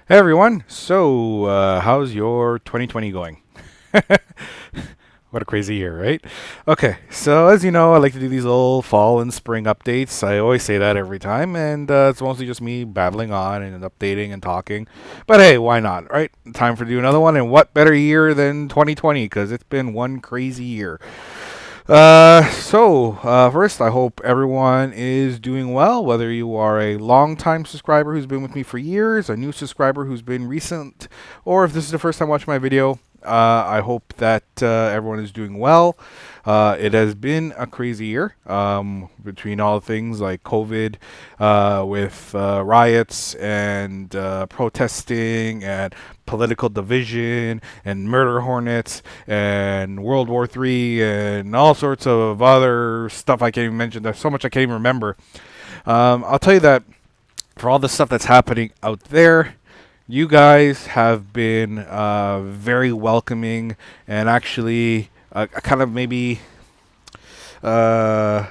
Hey everyone. How's your 2020 going? What a crazy year, right? Okay, so as you know, I like to do these little fall and spring updates. I always say that every time, and it's mostly just me babbling on and updating and talking. But hey, why not, right? Time for to do another one, and what better year than 2020? Because it's been one crazy year. First, I hope everyone is doing well, whether you are a long-time subscriber who's been with me for years, a new subscriber who's been recent, or if this is the first time watching my video. I hope that everyone is doing well. It has been a crazy year between all things like COVID, with riots and protesting and political division and murder hornets and World War III and all sorts of other stuff I can't even mention. There's so much I can't even remember. I'll tell you that for all the stuff that's happening out there, you guys have been very welcoming and actually kind of maybe uh,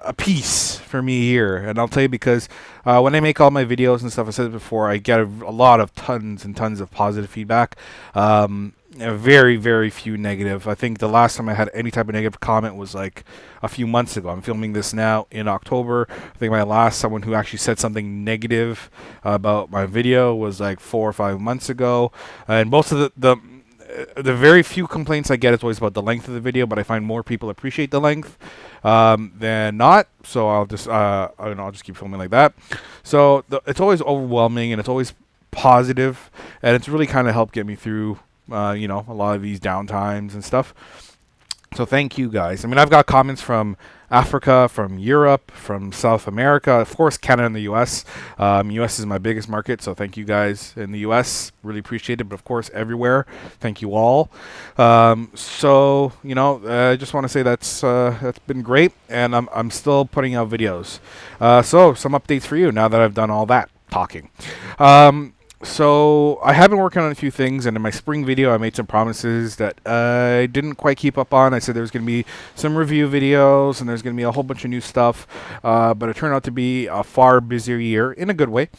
a piece for me here. And I'll tell you because when I make all my videos and stuff, I said it before, I get a lot of tons and tons of positive feedback. Very, very few negative. I think the last time I had any type of negative comment was like a few months ago. I'm filming this now in October. I think my last someone who actually said something negative about my video was like 4 or 5 months ago. And most of the very few complaints I get is always about the length of the video, but I find more people appreciate the length than not. So I'll just keep filming like that. So it's always overwhelming and it's always positive, and it's really kind of helped get me through, a lot of these downtimes and stuff. So thank you guys. I mean, I've got comments from Africa, from Europe, from South America, of course, Canada and the U.S. U.S. is my biggest market, so thank you guys in the U.S. Really appreciate it. But of course, everywhere, thank you all. I just want to say that's been great, and I'm still putting out videos. So some updates for you now that I've done all that talking. So I have been working on a few things, and in my spring video, I made some promises that I didn't quite keep up on. I said there was going to be some review videos, and there's going to be a whole bunch of new stuff, but it turned out to be a far busier year in a good way.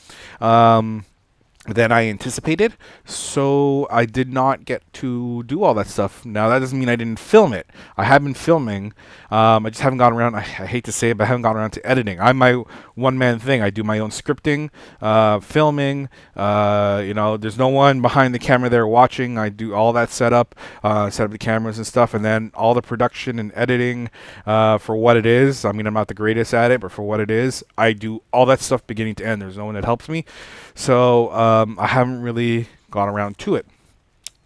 Than I anticipated, so I did not get to do all that stuff. Now that doesn't mean I didn't film it. I have been filming. I just haven't gotten around. I hate to say it, but I haven't gotten around to editing. I'm my one-man thing. I do my own scripting, filming. There's no one behind the camera there watching. I do all that setup, set up the cameras and stuff, and then all the production and editing for what it is. I mean, I'm not the greatest at it, but for what it is, I do all that stuff beginning to end. There's no one that helps me. So I haven't really gone around to it.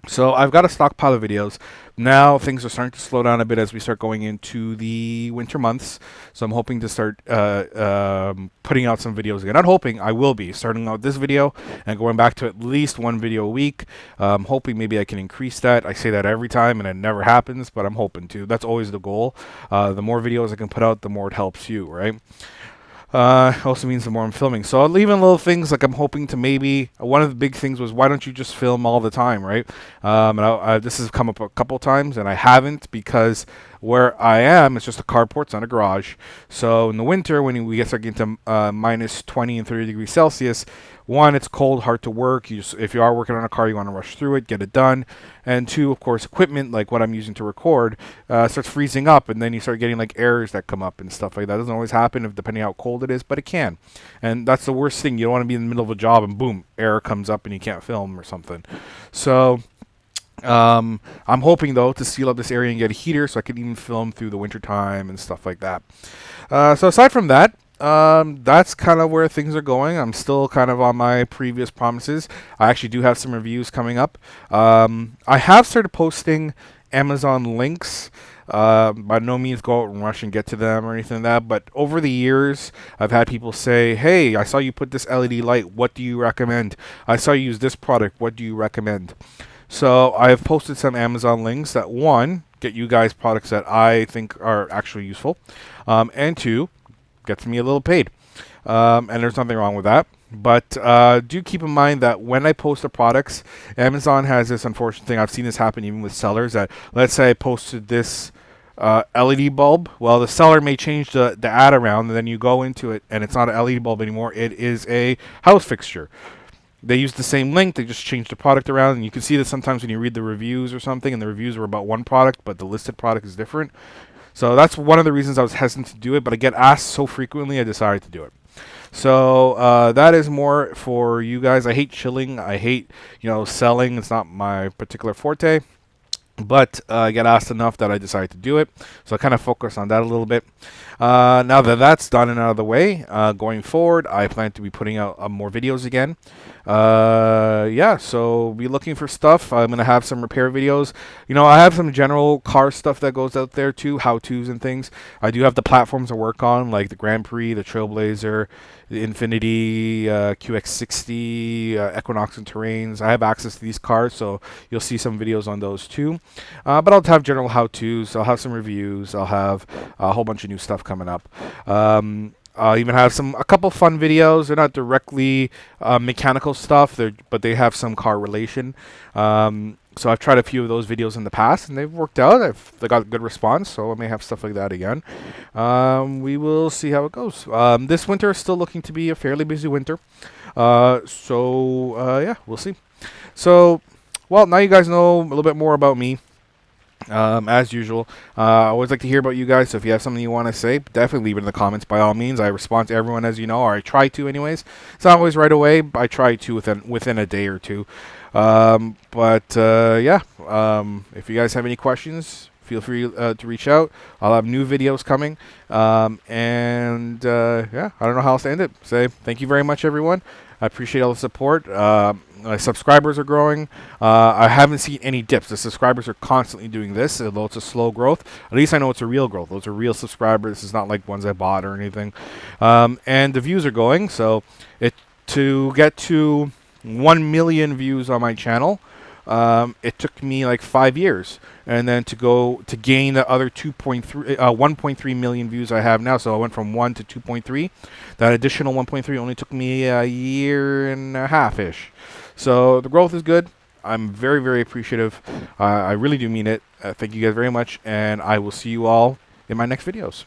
So I've got a stockpile of videos. Now things are starting to slow down a bit as we start going into the winter months. So I'm hoping to start putting out some videos again. Not hoping, I will be starting out this video and going back to at least one video a week. Hoping maybe I can increase that. I say that every time and it never happens, but I'm hoping to. That's always the goal. The more videos I can put out, the more it helps you, right? Also means the more I'm filming. So I'll leave in little things like I'm hoping to maybe, one of the big things was why don't you just film all the time, right? This has come up a couple times and I haven't because where I am, it's just a carport, it's not a garage. So in the winter, when we get starting to minus 20 and 30 degrees Celsius, one, it's cold, hard to work. If you are working on a car, you want to rush through it, get it done. And two, of course, equipment like what I'm using to record starts freezing up, and then you start getting like errors that come up and stuff like that. It doesn't always happen depending how cold it is, but it can. And that's the worst thing. You don't want to be in the middle of a job and boom, error comes up and you can't film or something. So I'm hoping though to seal up this area and get a heater so I can even film through the winter time and stuff like that. So aside from that, that's kind of where things are going. I'm still kind of on my previous promises. I actually do have some reviews coming up. I have started posting Amazon links. By no means go out and rush and get to them or anything like that, but over the years I've had people say, hey, I saw you put this LED light, what do you recommend? I saw you use this product, what do you recommend? So I've posted some Amazon links that, one, get you guys products that I think are actually useful, and two, gets me a little paid. And there's nothing wrong with that. But do keep in mind that when I post the products, Amazon has this unfortunate thing. I've seen this happen even with sellers that, let's say I posted this LED bulb. Well, the seller may change the ad around, and then you go into it, and it's not an LED bulb anymore. It is a house fixture. They used the same link, they just changed the product around, and you can see that sometimes when you read the reviews or something, and the reviews were about one product, but the listed product is different. So that's one of the reasons I was hesitant to do it, but I get asked so frequently, I decided to do it. So that is more for you guys. I hate chilling. I hate, selling. It's not my particular forte. But I get asked enough that I decided to do it. So I kind of focus on that a little bit. Now that that's done and out of the way, going forward, I plan to be putting out more videos again. Yeah, so be looking for stuff. I'm going to have some repair videos. I have some general car stuff that goes out there too, how-tos and things. I do have the platforms to work on, like the Grand Prix, the Trailblazer, the Infinity, QX60, Equinox and Terrains. I have access to these cars, so you'll see some videos on those too. But I'll have general how-tos. I'll have some reviews. I'll have a whole bunch of new stuff coming up. I'll even have a couple fun videos. They're not directly mechanical stuff, but they have some car relation. So I've tried a few of those videos in the past, and they've worked out. They got good response, so I may have stuff like that again. We will see how it goes. This winter is still looking to be a fairly busy winter. Yeah, we'll see. So, well, now you guys know a little bit more about me. As usual, I always like to hear about you guys, so if you have something you want to say, definitely leave it in the comments by all means. I respond to everyone, as you know, or I try to anyways. It's not always right away, but I try to within a day or two. Yeah, if you guys have any questions, feel free to reach out. I'll have new videos coming. Yeah, I don't know how else to end it. Say thank you very much, everyone. I appreciate all the support. My subscribers are growing. I haven't seen any dips. The subscribers are constantly doing this, although it's a slow growth. At least I know it's a real growth. Those are real subscribers. It's not like ones I bought or anything. And the views are going. So to get to 1 million views on my channel, it took me like 5 years, and then to gain the other 1.3 million views I have now. So I went from 1 to 2.3. That additional 1.3 only took me a year and a half ish. So the growth is good. I'm very, very appreciative. I really do mean it. Thank you guys very much, and I will see you all in my next videos.